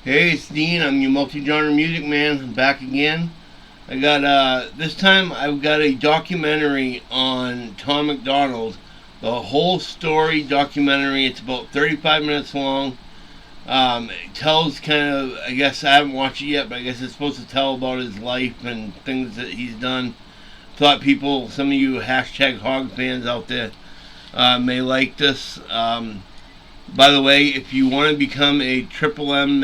Hey, it's Dean. I'm your multi-genre music man. I'm back again. I got this time I've got a documentary on Tom MacDonald. The whole story documentary. It's about 35 minutes long. It tells kind of, I guess I haven't watched it yet, but I guess it's supposed to tell about his life and things that he's done. Thought people, some of you hashtag hog fans out there, may like this. By the way, if you want to become a Triple M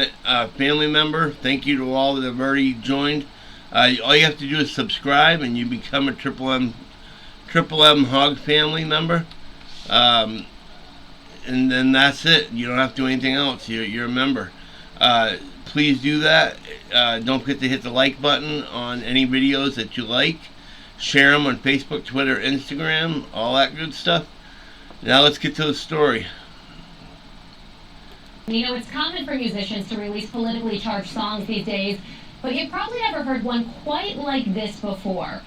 family member, thank you to all that have already joined. All you have to do is subscribe, and you become a Triple M Hog family member. Um, and then that's it. You don't have to do anything else. You're a member. Please do that. Don't forget to hit the like button on any videos that you like. Share them on Facebook, Twitter, Instagram, all that good stuff. Now let's get to the story. You know, it's common for musicians to release politically charged songs these days, but you've probably never heard one quite like this before.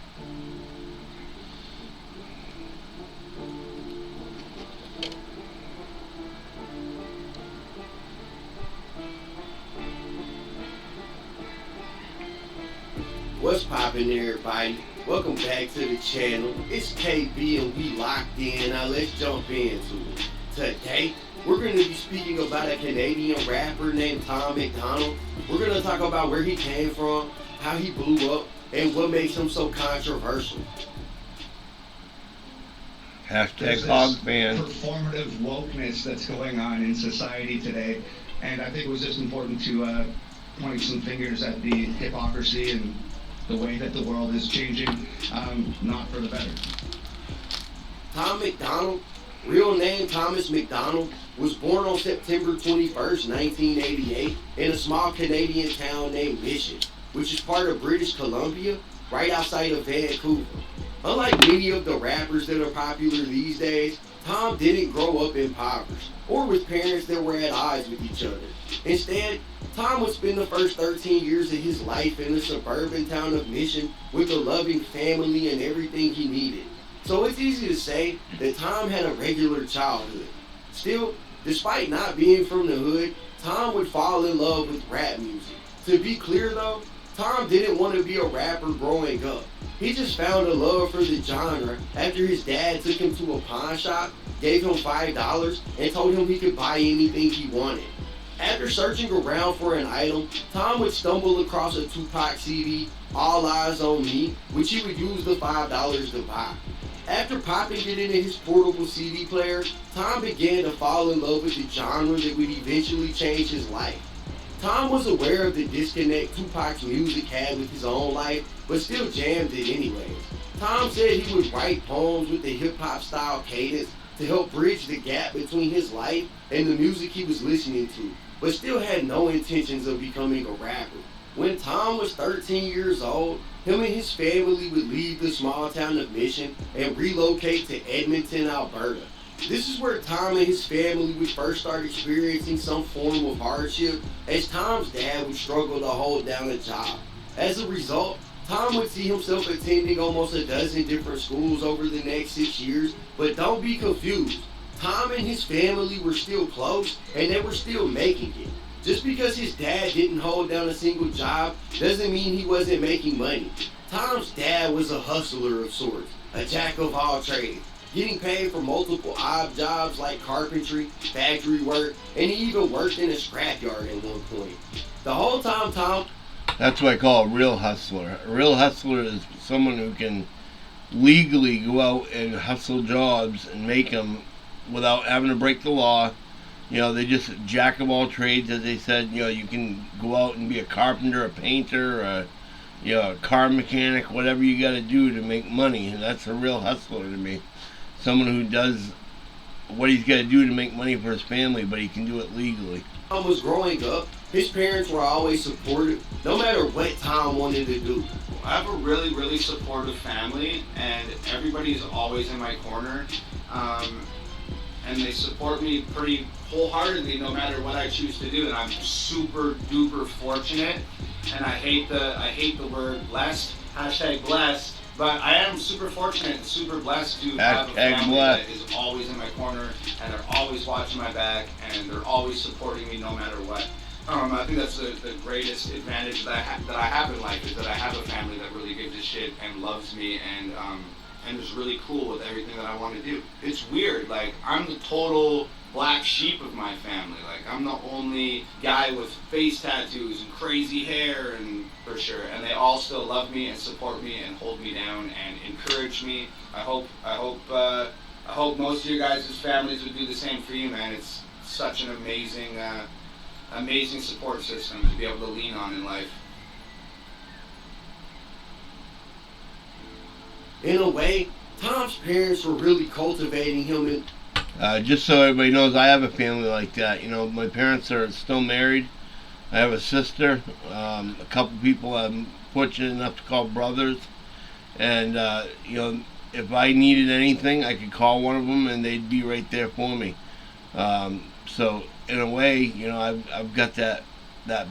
What's poppin' everybody? Welcome back to the channel. It's KB and we locked in. Now let's jump into it. Today, we're going to be speaking about a Canadian rapper named Tom MacDonald. We're going to talk about where he came from, how he blew up, and what makes him so controversial. Hashtag hog fan. Performative wokeness that's going on in society today, and I think it was just important to point some fingers at the hypocrisy and the way that the world is changing, not for the better. Tom MacDonald, real name Thomas MacDonald, was born on September 21st, 1988, in a small Canadian town named Mission, which is part of British Columbia, right outside of Vancouver. Unlike many of the rappers that are popular these days, Tom didn't grow up impoverished or with parents that were at odds with each other. Instead, Tom would spend the first 13 years of his life in the suburban town of Mission with a loving family and everything he needed. So it's easy to say that Tom had a regular childhood. Still, despite not being from the hood, Tom would fall in love with rap music. To be clear though, Tom didn't want to be a rapper growing up. He just found a love for the genre after his dad took him to a pawn shop, gave him $5, and told him he could buy anything he wanted. After searching around for an item, Tom would stumble across a Tupac CD, All Eyes on Me, which he would use the $5 to buy. After popping it into his portable CD player, Tom began to fall in love with the genre that would eventually change his life. Tom was aware of the disconnect Tupac's music had with his own life, but still jammed it anyways. Tom said he would write poems with the hip-hop style cadence to help bridge the gap between his life and the music he was listening to, but still had no intentions of becoming a rapper. When Tom was 13 years old, him and his family would leave the small town of Mission and relocate to Edmonton, Alberta. This is where Tom and his family would first start experiencing some form of hardship, as Tom's dad would struggle to hold down a job. As a result, Tom would see himself attending almost a dozen different schools over the next 6 years, but don't be confused. Tom and his family were still close, and they were still making it. Just because his dad didn't hold down a single job doesn't mean he wasn't making money. Tom's dad was a hustler of sorts, a jack of all trades, getting paid for multiple odd jobs like carpentry, factory work, and he even worked in a scrapyard at one point. The whole time Tom... That's what I call a real hustler. A real hustler is someone who can legally go out and hustle jobs and make them without having to break the law. You know, they just jack of all trades, as they said. You know, you can go out and be a carpenter, a painter, a car mechanic, whatever you got to do to make money. And that's a real hustler to me. Someone who does what he's got to do to make money for his family, but he can do it legally. Tom was growing up, his parents were always supportive, no matter what Tom wanted to do. I have a really, really supportive family, and everybody's always in my corner. And they support me pretty wholeheartedly no matter what I choose to do, and I'm super duper fortunate. And I hate the word blessed, hashtag blessed, but I am super fortunate and super blessed to have a family that is always in my corner, and they're always watching my back, and they're always supporting me no matter what. I think that's the greatest advantage that I have in life, is that I have a family that really gives a shit and loves me and is really cool with everything that I want to do. It's weird, like, I'm the total black sheep of my family. Like, I'm the only guy with face tattoos and crazy hair, and for sure, and they all still love me and support me and hold me down and encourage me. I hope most of your guys' families would do the same for you, man. It's such an amazing support system to be able to lean on in life. In a way, Tom's parents were really cultivating him in. Just so everybody knows, I have a family like that. You know, my parents are still married. I have a sister, a couple people I'm fortunate enough to call brothers, and you know, if I needed anything, I could call one of them and they'd be right there for me. So in a way, you know, I've got that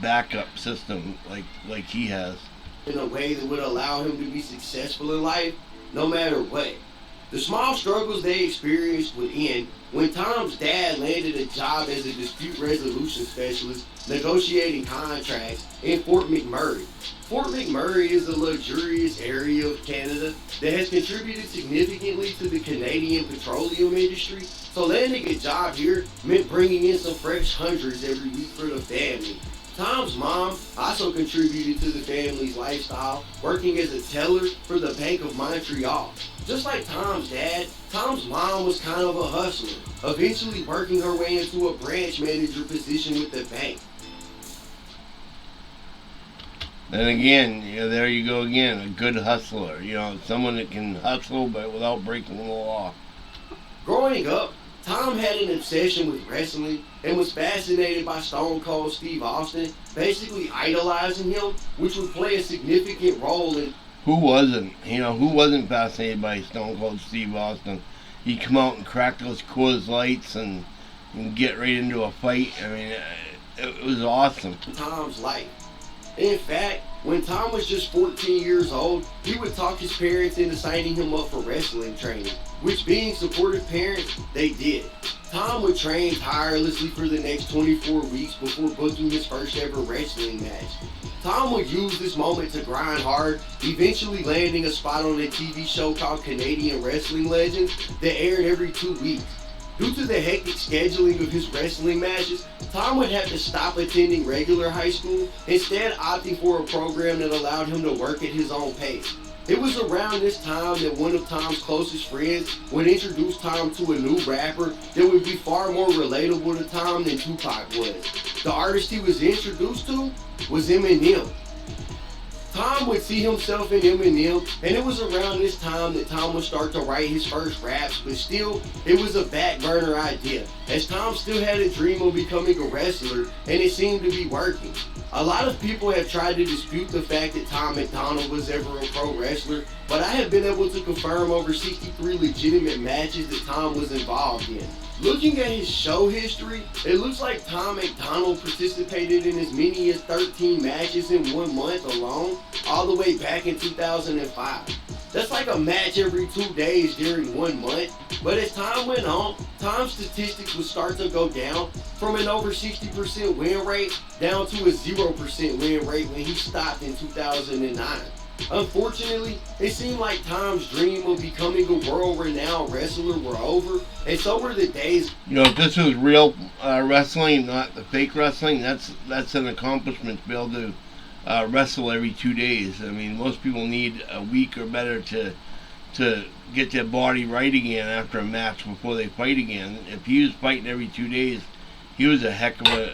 backup system like he has. In a way that would allow him to be successful in life, no matter what. The small struggles they experienced would end when Tom's dad landed a job as a dispute resolution specialist negotiating contracts in Fort McMurray. Fort McMurray is a luxurious area of Canada that has contributed significantly to the Canadian petroleum industry, so landing a job here meant bringing in some fresh hundreds every week for the family. Tom's mom also contributed to the family's lifestyle, working as a teller for the Bank of Montreal. Just like Tom's dad, Tom's mom was kind of a hustler, eventually working her way into a branch manager position with the bank. And again, you know, there you go again, a good hustler. You know, someone that can hustle but without breaking the law. Growing up, Tom had an obsession with wrestling and was fascinated by Stone Cold Steve Austin, basically idolizing him, which would play a significant role in. Who wasn't? You know, who wasn't fascinated by Stone Cold Steve Austin? He'd come out and crack those Coors Lights and get right into a fight. I mean, it was awesome. Tom's life. In fact, when Tom was just 14 years old, he would talk his parents into signing him up for wrestling training, which, being supportive parents, they did. Tom would train tirelessly for the next 24 weeks before booking his first ever wrestling match. Tom would use this moment to grind hard, eventually landing a spot on a TV show called Canadian Wrestling Legends that aired every 2 weeks. Due to the hectic scheduling of his wrestling matches, Tom would have to stop attending regular high school, instead opting for a program that allowed him to work at his own pace. It was around this time that one of Tom's closest friends would introduce Tom to a new rapper that would be far more relatable to Tom than Tupac was. The artist he was introduced to was Eminem. Tom would see himself in Eminem, and it was around this time that Tom would start to write his first raps, but still, it was a back burner idea, as Tom still had a dream of becoming a wrestler, and it seemed to be working. A lot of people have tried to dispute the fact that Tom MacDonald was ever a pro wrestler, but I have been able to confirm over 63 legitimate matches that Tom was involved in. Looking at his show history, it looks like Tom MacDonald participated in as many as 13 matches in 1 month alone, all the way back in 2005. That's like a match every 2 days during 1 month, but as time went on, Tom's statistics would start to go down from an over 60% win rate down to a 0% win rate when he stopped in 2009. Unfortunately, it seemed like Tom's dream of becoming a world-renowned wrestler were over, and so were the days. You know, if this was real wrestling, not the fake wrestling, that's an accomplishment to be able to wrestle every 2 days. I mean, most people need a week or better to get their body right again after a match before they fight again. If he was fighting every 2 days, he was a heck of a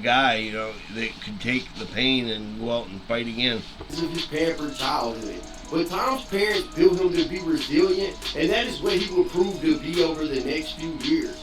guy, that could take the pain and go out and fight again. Of his pampered childhood. But Tom's parents built him to be resilient, and that is what he would prove to be over the next few years.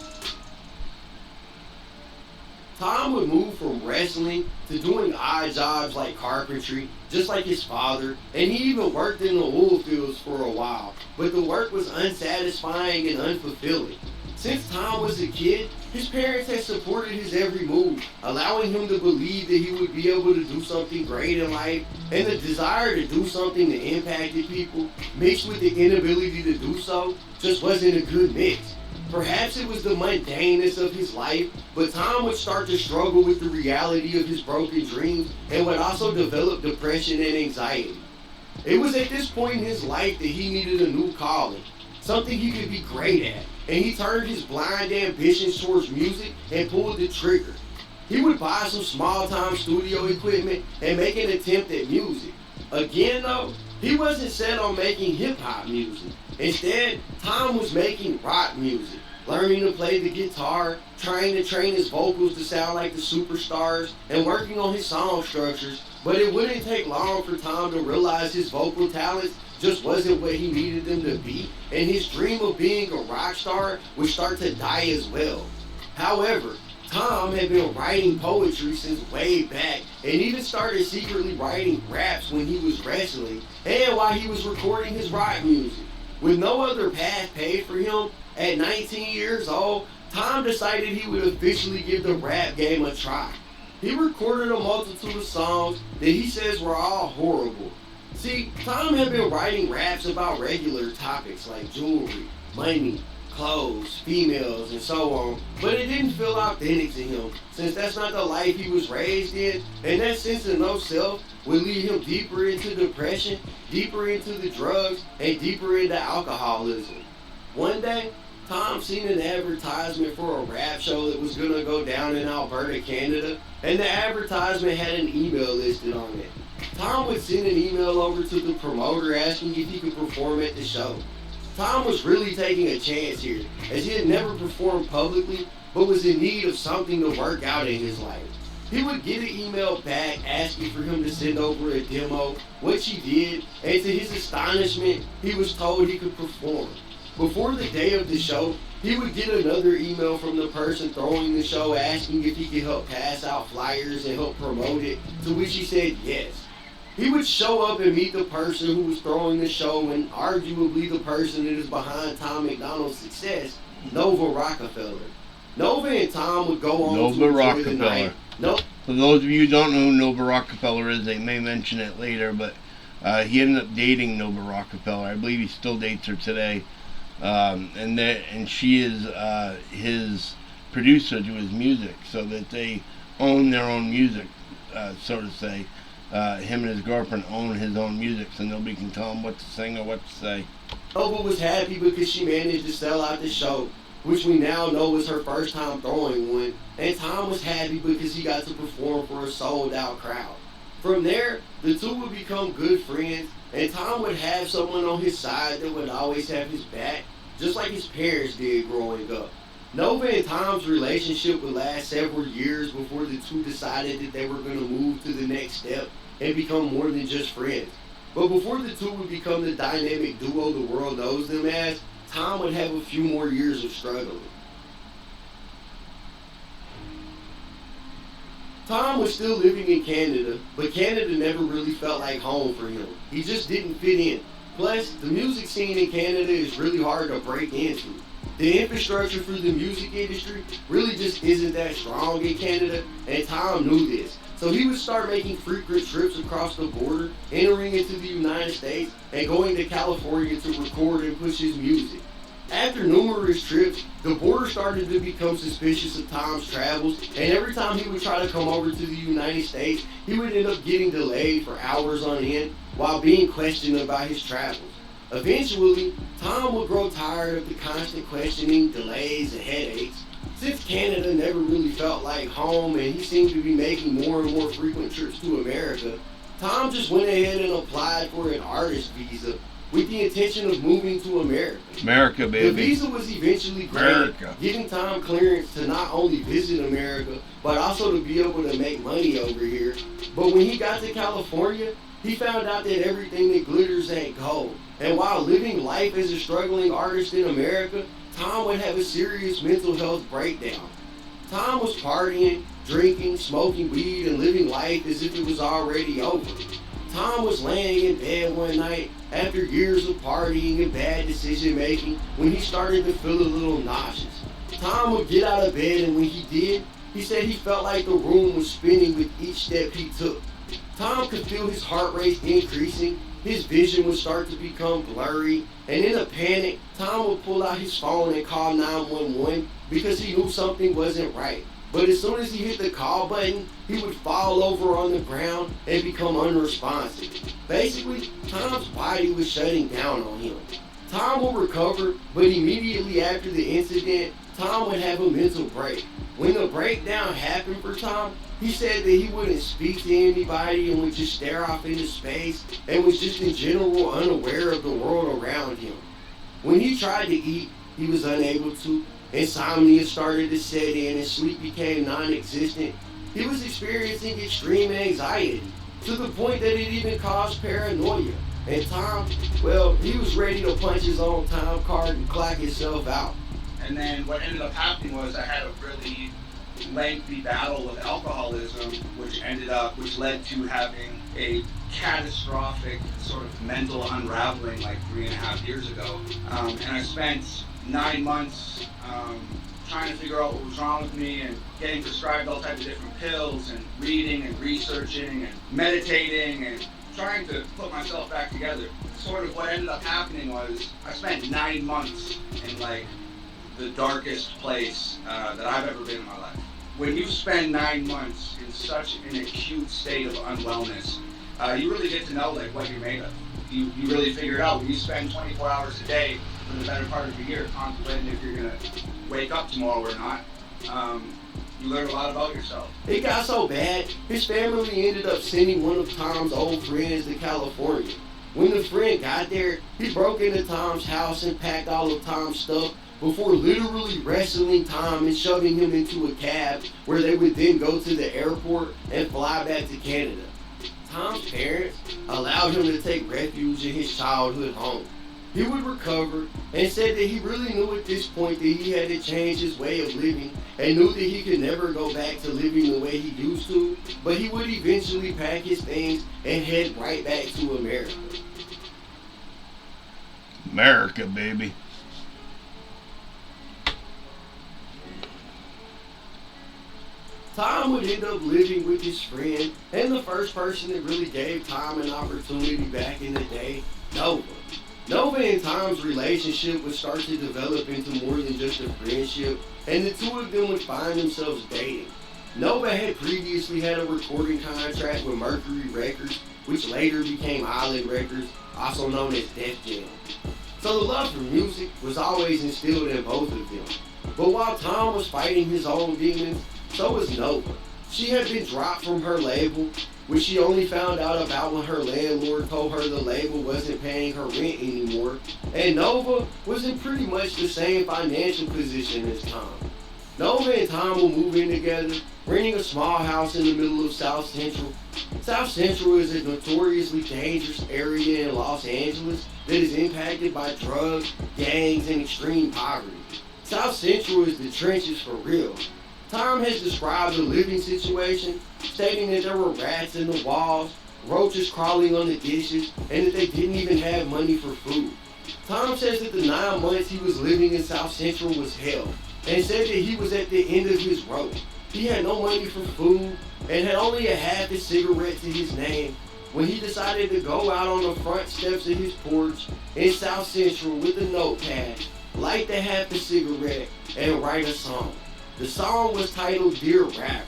Tom would move from wrestling to doing odd jobs like carpentry, just like his father, and he even worked in the oil fields for a while, but the work was unsatisfying and unfulfilling. Since Tom was a kid, his parents had supported his every move, allowing him to believe that he would be able to do something great in life, and the desire to do something that impacted people, mixed with the inability to do so, just wasn't a good mix. Perhaps it was the mundaneness of his life, but Tom would start to struggle with the reality of his broken dreams and would also develop depression and anxiety. It was at this point in his life that he needed a new calling, something he could be great at, and he turned his blind ambitions towards music and pulled the trigger. He would buy some small-time studio equipment and make an attempt at music. Again though, he wasn't set on making hip-hop music. Instead, Tom was making rock music, learning to play the guitar, trying to train his vocals to sound like the superstars, and working on his song structures. But it wouldn't take long for Tom to realize his vocal talents just wasn't what he needed them to be, and his dream of being a rock star would start to die as well. However, Tom had been writing poetry since way back, and even started secretly writing raps when he was wrestling and while he was recording his rock music. With no other path paid for him, at 19 years old, Tom decided he would officially give the rap game a try. He recorded a multitude of songs that he says were all horrible. See, Tom had been writing raps about regular topics like jewelry, money, clothes, females, and so on, but it didn't feel authentic to him, since that's not the life he was raised in, and that sense of no self would lead him deeper into depression, deeper into the drugs, and deeper into alcoholism. One day, Tom seen an advertisement for a rap show that was gonna go down in Alberta, Canada, and the advertisement had an email listed on it. Tom would send an email over to the promoter asking if he could perform at the show. Tom was really taking a chance here, as he had never performed publicly, but was in need of something to work out in his life. He would get an email back asking for him to send over a demo, which he did, and to his astonishment, he was told he could perform. Before the day of the show, he would get another email from the person throwing the show asking if he could help pass out flyers and help promote it, to which he said yes. He would show up and meet the person who was throwing the show, and arguably the person that is behind Tom MacDonald's success, Nova Rockefeller. Nova and Tom would go on Nova to enjoy Rockefeller. the night. For those of you who don't know who Nova Rockefeller is, they may mention it later, but he ended up dating Nova Rockefeller. I believe he still dates her today. And she is his producer to his music, so that they own their own music, so to say. Him and his girlfriend own his own music, so nobody can tell him what to sing or what to say. Nova was happy because she managed to sell out the show, which we now know was her first time throwing one, and Tom was happy because he got to perform for a sold-out crowd. From there, the two would become good friends, and Tom would have someone on his side that would always have his back, just like his parents did growing up. Nova and Tom's relationship would last several years before the two decided that they were going to move to the next step and become more than just friends. But before the two would become the dynamic duo the world knows them as, Tom would have a few more years of struggling. Tom was still living in Canada, but Canada never really felt like home for him. He just didn't fit in. Plus, the music scene in Canada is really hard to break into. The infrastructure for the music industry really just isn't that strong in Canada, and Tom knew this. So he would start making frequent trips across the border, entering into the United States, and going to California to record and push his music. After numerous trips, the border started to become suspicious of Tom's travels, and every time he would try to come over to the United States, he would end up getting delayed for hours on end while being questioned about his travels. Eventually, Tom would grow tired of the constant questioning, delays, and headaches. Since Canada never really felt like home and he seemed to be making more and more frequent trips to America, Tom just went ahead and applied for an artist visa with the intention of moving to America. America, baby. The visa was eventually granted, America, giving Tom clearance to not only visit America, but also to be able to make money over here. But when he got to California, he found out that everything that glitters ain't gold. And while living life as a struggling artist in America, Tom would have a serious mental health breakdown. Tom was partying, drinking, smoking weed, and living life as if it was already over. Tom was laying in bed one night after years of partying and bad decision making when he started to feel a little nauseous. Tom would get out of bed, and when he did, he said he felt like the room was spinning with each step he took. Tom could feel his heart rate increasing, his vision would start to become blurry, and in a panic, Tom would pull out his phone and call 911 because he knew something wasn't right. But as soon as he hit the call button, he would fall over on the ground and become unresponsive. Basically, Tom's body was shutting down on him. Tom would recover, but immediately after the incident, Tom would have a mental break. When the breakdown happened for Tom, he said that he wouldn't speak to anybody and would just stare off into space and was just in general unaware of the world around him. When he tried to eat, he was unable to. Insomnia started to set in and sleep became non-existent. He was experiencing extreme anxiety to the point that it even caused paranoia. And Tom, well, he was ready to punch his own time card and clock himself out. And then what ended up happening was I had a really lengthy battle with alcoholism, which led to having a catastrophic sort of mental unraveling like 3.5 years ago. And I spent 9 months trying to figure out what was wrong with me and getting prescribed all types of different pills and reading and researching and meditating and trying to put myself back together. Sort of what ended up happening was I spent 9 months in like the darkest place that I've ever been in my life. When you spend 9 months in such an acute state of unwellness, you really get to know like what you're made of. You really figure it out when you spend 24 hours a day for the better part of the year contemplating if you're gonna wake up tomorrow or not. You learn a lot about yourself. It got so bad, his family ended up sending one of Tom's old friends to California. When the friend got there, he broke into Tom's house and packed all of Tom's stuff before literally wrestling Tom and shoving him into a cab where they would then go to the airport and fly back to Canada. Tom's parents allowed him to take refuge in his childhood home. He would recover and said that he really knew at this point that he had to change his way of living and knew that he could never go back to living the way he used to, but he would eventually pack his things and head right back to America. America, baby. Tom would end up living with his friend and the first person that really gave Tom an opportunity back in the day, Nova. Nova and Tom's relationship would start to develop into more than just a friendship, and the two of them would find themselves dating. Nova had previously had a recording contract with Mercury Records, which later became Island Records, also known as Def Jam. So the love for music was always instilled in both of them. But while Tom was fighting his own demons, so was Nova. She had been dropped from her label, which she only found out about when her landlord told her the label wasn't paying her rent anymore, and Nova was in pretty much the same financial position as Tom. Nova and Tom will move in together, renting a small house in the middle of South Central. South Central is a notoriously dangerous area in Los Angeles that is impacted by drugs, gangs, and extreme poverty. South Central is the trenches for real. Tom has described the living situation, stating that there were rats in the walls, roaches crawling on the dishes, and that they didn't even have money for food. Tom says that the 9 months he was living in South Central was hell, and said that he was at the end of his rope. He had no money for food, and had only a half a cigarette to his name, when he decided to go out on the front steps of his porch in South Central with a notepad, light the half a cigarette, and write a song. The song was titled Dear Rapper.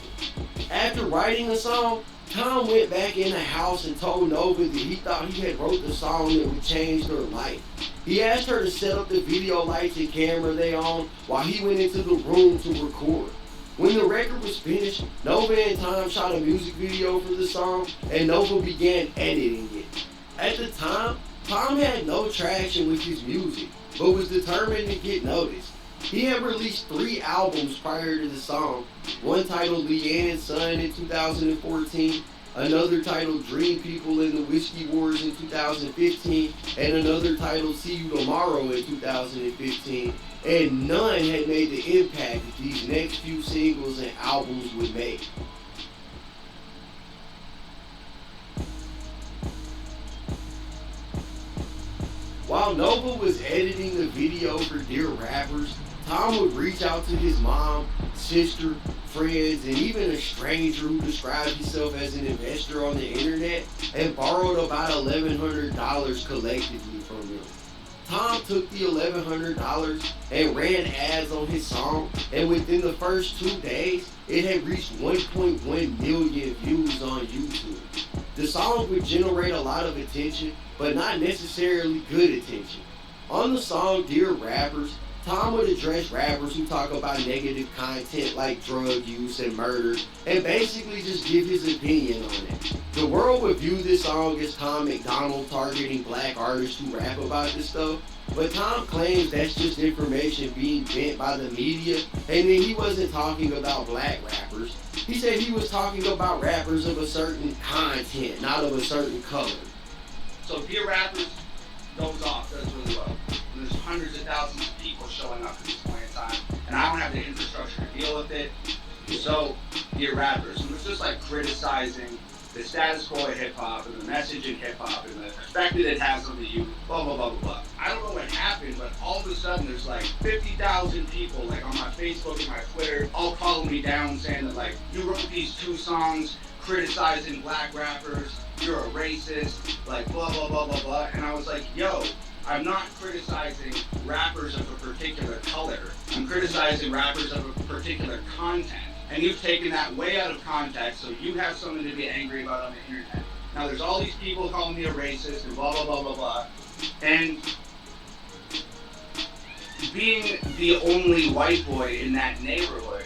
After writing the song, Tom went back in the house and told Nova that he thought he had wrote the song that would change her life. He asked her to set up the video lights and camera they owned while he went into the room to record. When the record was finished, Nova and Tom shot a music video for the song, and Nova began editing it. At the time, Tom had no traction with his music, but was determined to get noticed. He had released 3 albums prior to the song, one titled Leanne's Son in 2014, another titled Dream People in the Whiskey Wars in 2015, and another titled See You Tomorrow in 2015, and none had made the impact that these next few singles and albums would make. While Nova was editing the video for Dear Rappers, Tom would reach out to his mom, sister, friends, and even a stranger who described himself as an investor on the internet and borrowed about $1,100 collectively from them. Tom took the $1,100 and ran ads on his song, and within the first 2 days, it had reached 1.1 million views on YouTube. The song would generate a lot of attention, but not necessarily good attention. On the song Dear Rappers, Tom would address rappers who talk about negative content like drug use and murder, and basically just give his opinion on it. The world would view this song as Tom MacDonald targeting black artists who rap about this stuff, but Tom claims that's just information being bent by the media, and that he wasn't talking about black rappers. He said he was talking about rappers of a certain content, not of a certain color. So Dear Rappers goes off, does really well. And there's hundreds of thousands of people showing up at this point in time, and I don't have the infrastructure to deal with it. So Dear Rappers, and it's just like criticizing the status quo of hip-hop and the message in hip-hop and the perspective it has on the youth, blah, blah, blah, blah, blah. I don't know what happened, but all of a sudden there's like 50,000 people like on my Facebook and my Twitter all calling me down saying that like, you wrote these 2 songs criticizing black rappers, you're a racist, like blah, blah, blah, blah, blah. And I was like, yo, I'm not criticizing rappers of a particular color. I'm criticizing rappers of a particular content. And you've taken that way out of context, so you have something to be angry about on the internet. Now there's all these people calling me a racist and blah, blah, blah, blah, blah. And being the only white boy in that neighborhood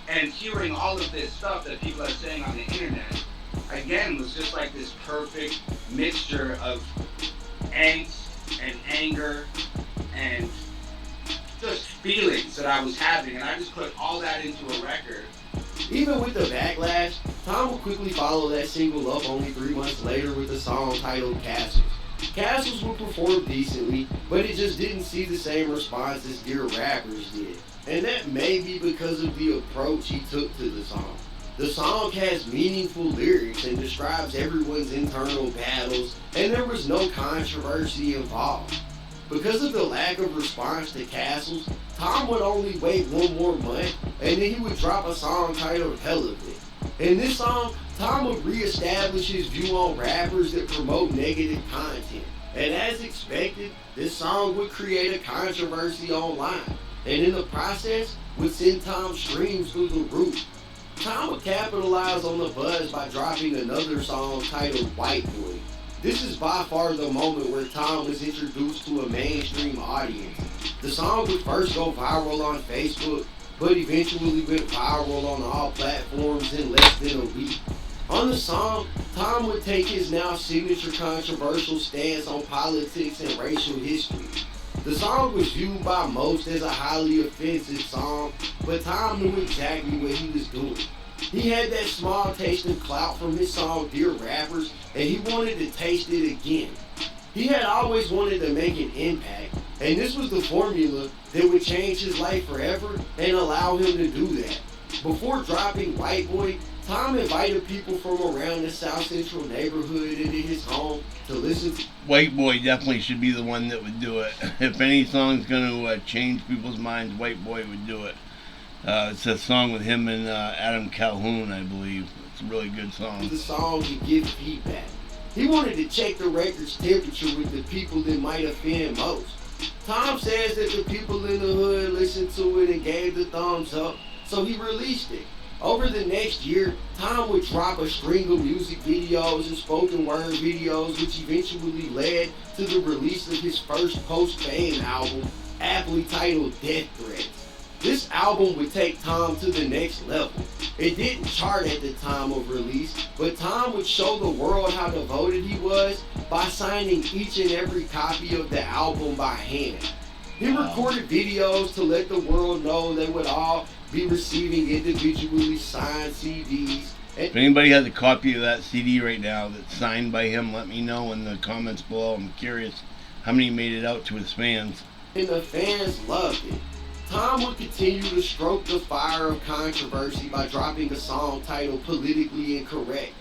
and hearing all of this stuff that people are saying on the internet, again, was just like this perfect mixture of angst and anger and just feelings that I was having, and I just put all that into a record. Even with the backlash, Tom would quickly follow that single up only 3 months later with a song titled Castles. Castles would perform decently, but it just didn't see the same response as Dear Rappers did. And that may be because of the approach he took to the song. The song has meaningful lyrics and describes everyone's internal battles, and there was no controversy involved. Because of the lack of response to Castles, Tom would only wait 1 more month, and then he would drop a song titled Hell of It. In this song, Tom would reestablish his view on rappers that promote negative content. And as expected, this song would create a controversy online, and in the process, would send Tom's streams through the roof. Tom would capitalize on the buzz by dropping another song titled White Boy. This is by far the moment where Tom was introduced to a mainstream audience. The song would first go viral on Facebook, but eventually went viral on all platforms in less than a week. On the song, Tom would take his now signature controversial stance on politics and racial history. The song was viewed by most as a highly offensive song, but Tom knew exactly what he was doing. He had that small taste of clout from his song Dear Rappers, and he wanted to taste it again. He had always wanted to make an impact, and this was the formula that would change his life forever and allow him to do that. Before dropping White Boy, Tom invited people from around the South Central neighborhood into his home to listen to. White Boy definitely should be the one that would do it. If any song's going to change people's minds, White Boy would do it. It's a song with him and Adam Calhoun, I believe. It's a really good song. The song and give feedback. He wanted to check the record's temperature with the people that might offend most. Tom says that the people in the hood listened to it and gave the thumbs up, so he released it. Over the next year, Tom would drop a string of music videos and spoken word videos, which eventually led to the release of his first post-fame album, aptly titled Death Threats. This album would take Tom to the next level. It didn't chart at the time of release, but Tom would show the world how devoted he was by signing each and every copy of the album by hand. He recorded videos to let the world know they would all be receiving individually signed CDs. If anybody has a copy of that CD right now that's signed by him, let me know in the comments below. I'm curious how many made it out to his fans. And the fans loved it. Tom would continue to stroke the fire of controversy by dropping a song titled Politically Incorrect.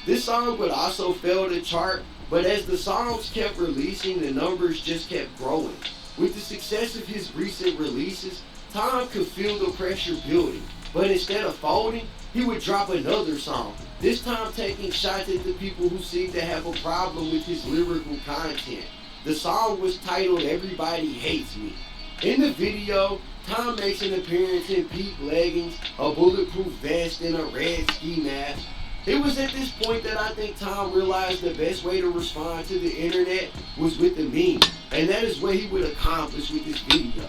This song would also fail to chart, But as the songs kept releasing, the numbers just kept growing. With the success of his recent releases, Tom could feel the pressure building. But instead of folding, he would drop another song, this time taking shots at the people who seemed to have a problem with his lyrical content. The song was titled Everybody Hates Me. In the video, Tom makes an appearance in pink leggings, a bulletproof vest, and a red ski mask. It was at this point that I think Tom realized the best way to respond to the internet was with the meme, and that is what he would accomplish with this video.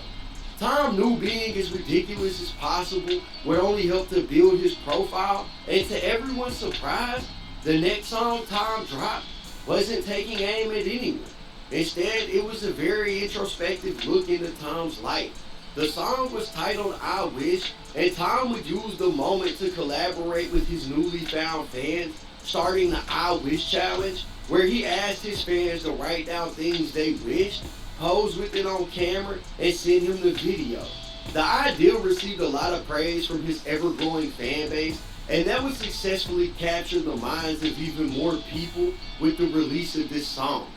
Tom knew being as ridiculous as possible would only help to build his profile, and to everyone's surprise, the next song Tom dropped wasn't taking aim at anyone. Instead, it was a very introspective look into Tom's life. The song was titled I Wish, and Tom would use the moment to collaborate with his newly found fans, starting the I Wish challenge, where he asked his fans to write down things they wished, pose with it on camera, and send him the video. The idea received a lot of praise from his ever-growing fan base, and that would successfully capture the minds of even more people with the release of this song.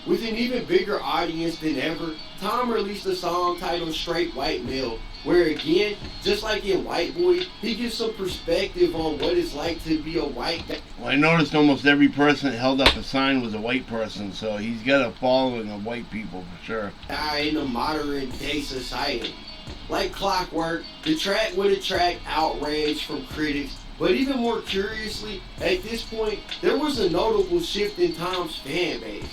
With an even bigger audience than ever, Tom released a song titled Straight White Male, where again, just like in White Boy, he gives some perspective on what it's like to be a white guy. Well, I noticed almost every person that held up a sign was a white person, so he's got a following of white people for sure. In a modern day society. Like clockwork, the track would attract outrage from critics, but even more curiously, at this point, there was a notable shift in Tom's fan base.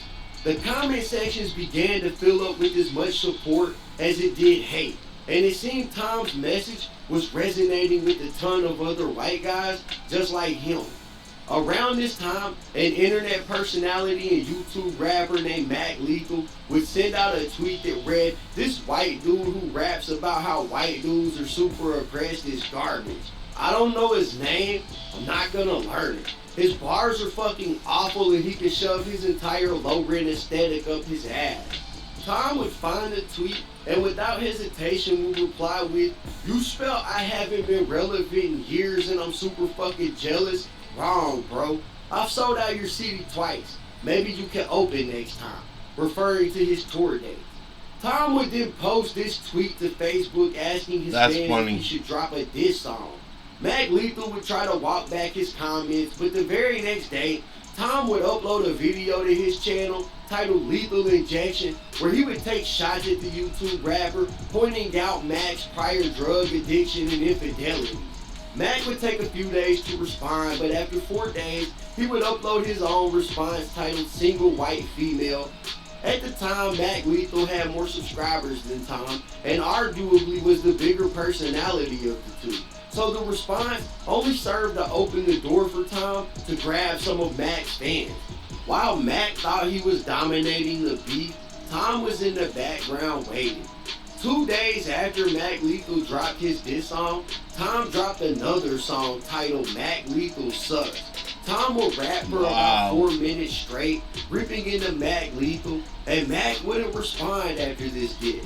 The comment sections began to fill up with as much support as it did hate, and it seemed Tom's message was resonating with a ton of other white guys just like him. Around this time, an internet personality and YouTube rapper named MacLethal would send out a tweet that read, "This white dude who raps about how white dudes are super oppressed is garbage. I don't know his name, I'm not gonna learn it. His bars are fucking awful and he can shove his entire low-rent aesthetic up his ass." Tom would find the tweet and without hesitation would reply with, "You spell I haven't been relevant in years and I'm super fucking jealous? Wrong, bro. I've sold out your city twice. Maybe you can open next time," referring to his tour dates. Tom would then post this tweet to Facebook asking his fans if he should drop a diss song. MacLethal would try to walk back his comments, but the very next day, Tom would upload a video to his channel titled Lethal Injection, where he would take shots at the YouTube rapper, pointing out Mac's prior drug addiction and infidelity. Mac would take a few days to respond, but after 4 days, he would upload his own response titled Single White Female. At the time, MacLethal had more subscribers than Tom, and arguably was the bigger personality of the two. So the response only served to open the door for Tom to grab some of Mac's fans. While Mac thought he was dominating the beat, Tom was in the background waiting. 2 days after MacLethal dropped his diss song, Tom dropped another song titled MacLethal Sucks. Tom would rap for about 4 minutes straight, ripping into MacLethal, and Mac wouldn't respond after this diss.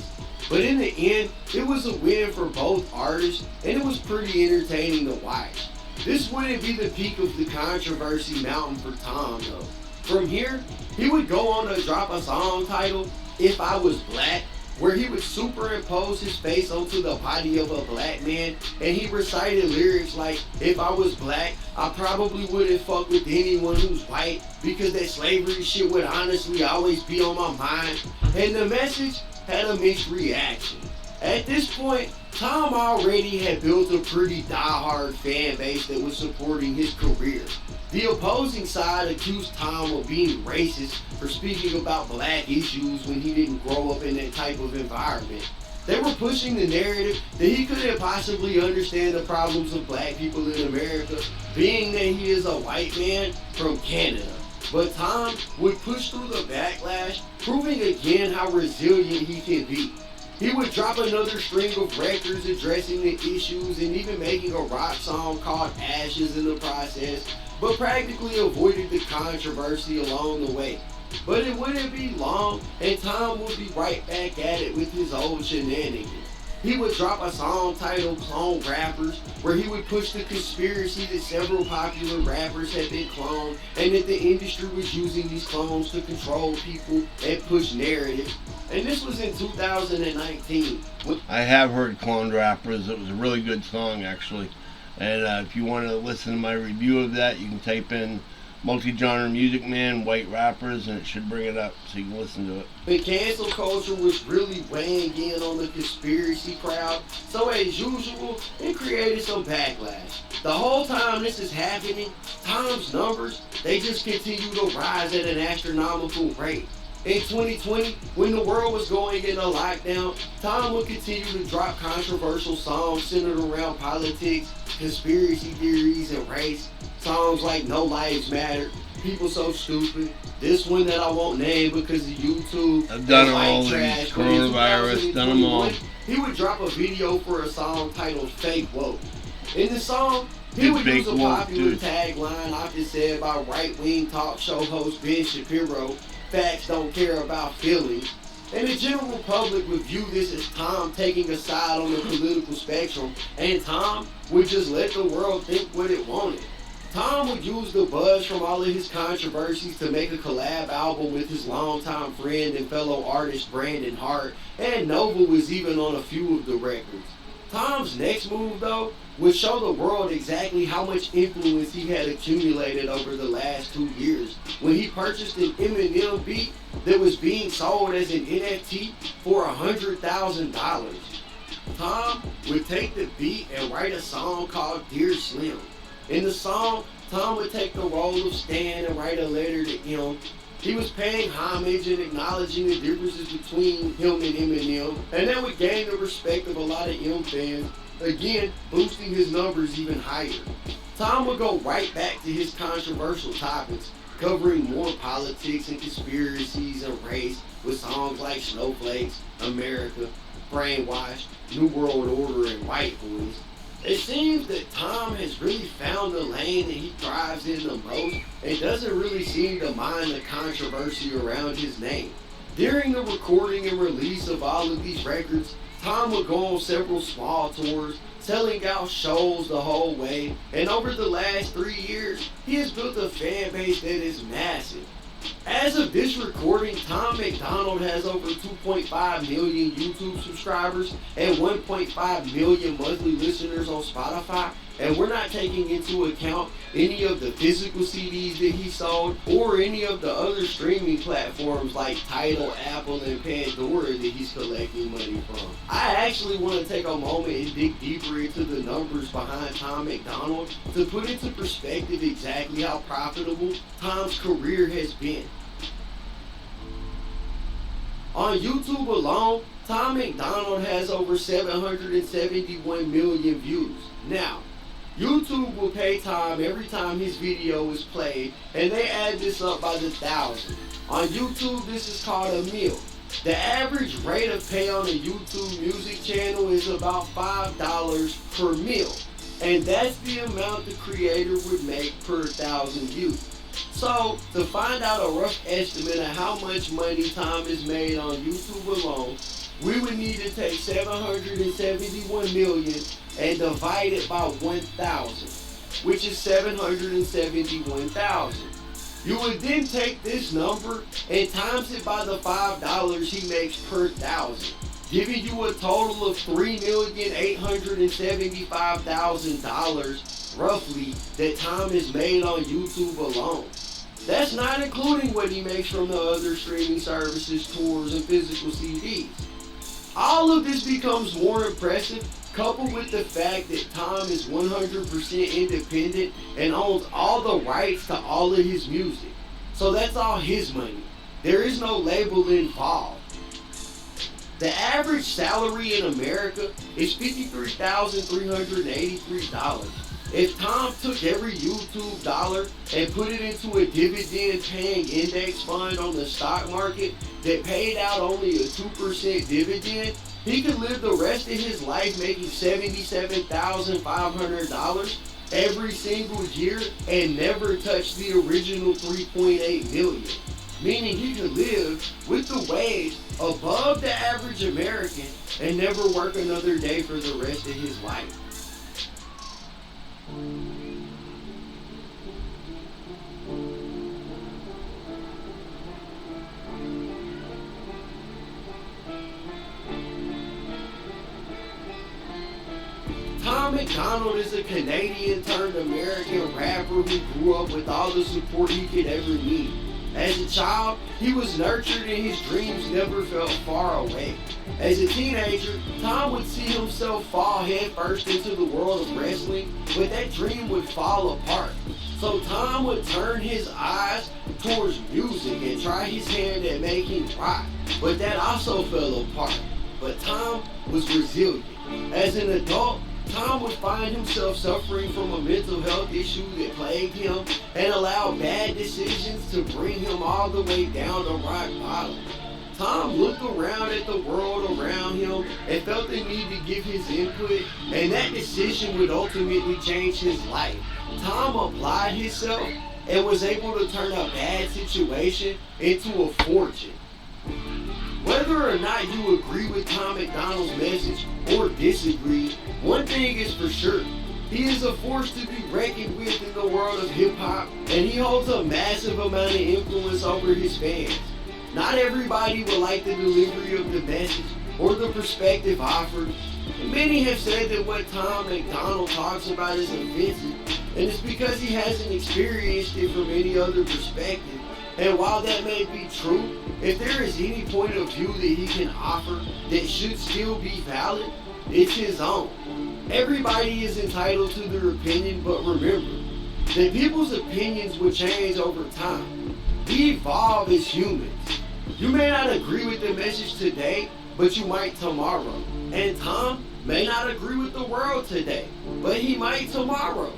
But in the end, it was a win for both artists, and it was pretty entertaining to watch. This wouldn't be the peak of the controversy mountain for Tom though. From here, he would go on to drop a song titled If I Was Black, where he would superimpose his face onto the body of a black man, and he recited lyrics like, "If I was black, I probably wouldn't fuck with anyone who's white, because that slavery shit would honestly always be on my mind." And the message had a mixed reaction. At this point, Tom already had built a pretty diehard fan base that was supporting his career. The opposing side accused Tom of being racist for speaking about black issues when he didn't grow up in that type of environment. They were pushing the narrative that he couldn't possibly understand the problems of black people in America, being that he is a white man from Canada. But Tom would push through the backlash, proving again how resilient he can be. He would drop another string of records addressing the issues and even making a rock song called Ashes in the process, but practically avoided the controversy along the way. But it wouldn't be long, and Tom would be right back at it with his old shenanigans. He would drop a song titled Clone Rappers, where he would push the conspiracy that several popular rappers had been cloned and that the industry was using these clones to control people and push narratives. And this was in 2019. I have heard Clone Rappers. It was a really good song, actually. And if you want to listen to my review of that, you can type in Multi-Genre Music Man, White Rappers, and it should bring it up so you can listen to it. The cancel culture was really weighing in on the conspiracy crowd, so as usual, it created some backlash. The whole time this is happening, Tom's numbers, they just continue to rise at an astronomical rate. In 2020, when the world was going into lockdown, Tom would continue to drop controversial songs centered around politics, conspiracy theories, and race. Songs like No Lives Matter, People So Stupid, this one that I won't name because of YouTube. I've done all Trash, these, coronavirus, done them all. He would drop a video for a song titled Fake Woke. In the song, he would use a popular tagline often said by right-wing talk show host Ben Shapiro, "Facts don't care about feelings." And the general public would view this as Tom taking a side on the political spectrum, and Tom would just let the world think what it wanted. Tom would use the buzz from all of his controversies to make a collab album with his longtime friend and fellow artist Brandon Hart, and Nova was even on a few of the records. Tom's next move, though, would show the world exactly how much influence he had accumulated over the last 2 years when he purchased an Eminem beat that was being sold as an NFT for $100,000. Tom would take the beat and write a song called Dear Slim. In the song, Tom would take the role of Stan and write a letter to him. He was paying homage and acknowledging the differences between him and Eminem, and that would gain the respect of a lot of M fans, again boosting his numbers even higher. Tom would go right back to his controversial topics, covering more politics and conspiracies and race with songs like Snowflakes, America, Brainwashed, New World Order, and White Boys. It seems that Tom has really found the lane that he thrives in the most and doesn't really seem to mind the controversy around his name. During the recording and release of all of these records, Tom would go on several small tours, selling out shows the whole way, and over the last 3 years, he has built a fan base that is massive. As of this recording, Tom MacDonald has over 2.5 million YouTube subscribers and 1.5 million monthly listeners on Spotify, and we're not taking into account any of the physical CDs that he sold or any of the other streaming platforms like Tidal, Apple, and Pandora that he's collecting money from. I actually want to take a moment and dig deeper into the numbers behind Tom MacDonald to put into perspective exactly how profitable Tom's career has been. On YouTube alone, Tom MacDonald has over 771 million views. Now, YouTube will pay Tom every time his video is played, and they add this up by the thousand. On YouTube, this is called a mil. The average rate of pay on a YouTube music channel is about $5 per mil, and that's the amount the creator would make per 1,000 views. So, to find out a rough estimate of how much money Tom has made on YouTube alone, we would need to take 771 million and divide it by 1,000, which is 771,000. You would then take this number and times it by the $5 he makes per 1,000, giving you a total of $3,875,000 roughly that Tom has made on YouTube alone. That's not including what he makes from the other streaming services, tours, and physical CDs. All of this becomes more impressive, coupled with the fact that Tom is 100% independent and owns all the rights to all of his music. So that's all his money. There is no label involved. The average salary in America is $53,383. If Tom took every YouTube dollar and put it into a dividend-paying index fund on the stock market that paid out only a 2% dividend, he could live the rest of his life making $77,500 every single year and never touch the original $3.8 million. meaning he could live with the wage above the average American and never work another day for the rest of his life. Tom MacDonald is a Canadian turned American rapper who grew up with all the support he could ever need. As a child, he was nurtured and his dreams never felt far away. As a teenager, Tom would see himself fall headfirst into the world of wrestling, but that dream would fall apart. So Tom would turn his eyes towards music and try his hand at making rock, but that also fell apart. But Tom was resilient. As an adult, Tom would find himself suffering from a mental health issue that plagued him and allowed bad decisions to bring him all the way down to rock bottom. Tom looked around at the world around him and felt the need to give his input, and that decision would ultimately change his life. Tom applied himself and was able to turn a bad situation into a fortune. Whether or not you agree with Tom MacDonald's message or disagree, one thing is for sure. He is a force to be reckoned with in the world of hip-hop, and he holds a massive amount of influence over his fans. Not everybody will like the delivery of the message or the perspective offered. Many have said that what Tom MacDonald talks about is offensive, and it's because he hasn't experienced it from any other perspective. And while that may be true, if there is any point of view that he can offer that should still be valid, it's his own. Everybody is entitled to their opinion, but remember that people's opinions will change over time. We evolve as humans. You may not agree with the message today, but you might tomorrow. And Tom may not agree with the world today, but he might tomorrow.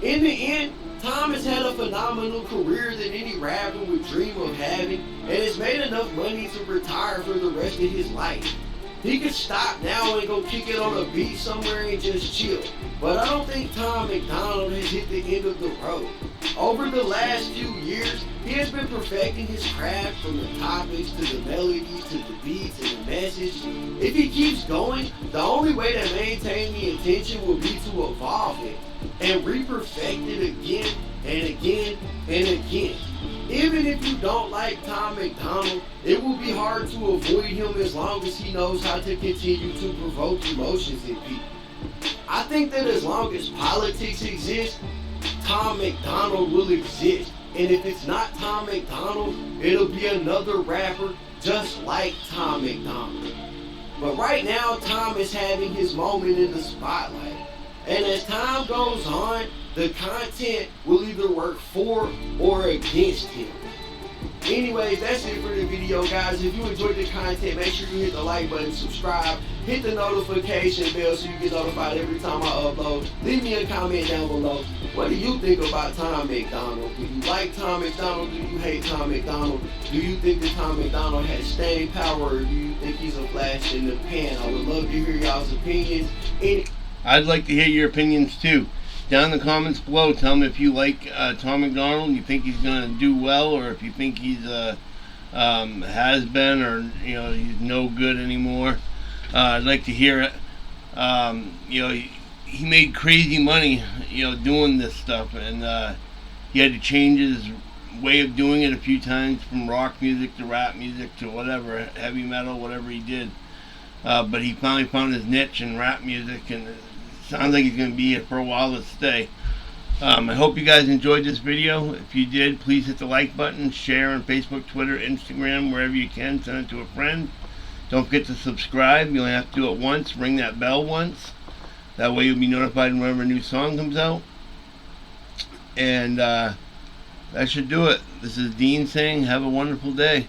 In the end, Tom has had a phenomenal career that any rapper would dream of having, and has made enough money to retire for the rest of his life. He could stop now and go kick it on a beach somewhere and just chill, but I don't think Tom MacDonald has hit the end of the road. Over the last few years, he has been perfecting his craft from the topics to the melodies to the beats and the message. If he keeps going, the only way to maintain the attention will be to evolve it and re-perfect it again and again and again. Even if you don't like Tom MacDonald, it will be hard to avoid him as long as he knows how to continue to provoke emotions in people. I think that as long as politics exists, Tom MacDonald will exist. And if it's not Tom MacDonald, it'll be another rapper just like Tom MacDonald. But right now, Tom is having his moment in the spotlight. And as time goes on, the content will either work for or against him. Anyways, that's it for the video, guys. If you enjoyed the content, make sure you hit the like button, subscribe, hit the notification bell so you get notified every time I upload. Leave me a comment down below. What do you think about Tom MacDonald? Do you like Tom MacDonald? Do you hate Tom MacDonald? Do you think that Tom MacDonald has staying power, or do you think he's a flash in the pan? I would love to hear y'all's opinions. I'd like to hear your opinions too. Down in the comments below, tell me if you like Tom MacDonald, you think he's going to do well, or if you think he's has been, or he's no good anymore. I'd like to hear it. He made crazy money, doing this stuff, and he had to change his way of doing it a few times, from rock music to rap music to whatever, heavy metal, whatever he did. But he finally found his niche in rap music, and it sounds like he's going to be here for a while to stay. I hope you guys enjoyed this video. If you did, please hit the like button, share on Facebook, Twitter, Instagram, wherever you can. Send it to a friend. Don't forget to subscribe. You only have to do it once. Ring that bell once. That way you'll be notified whenever a new song comes out. And that should do it. This is Dean saying have a wonderful day.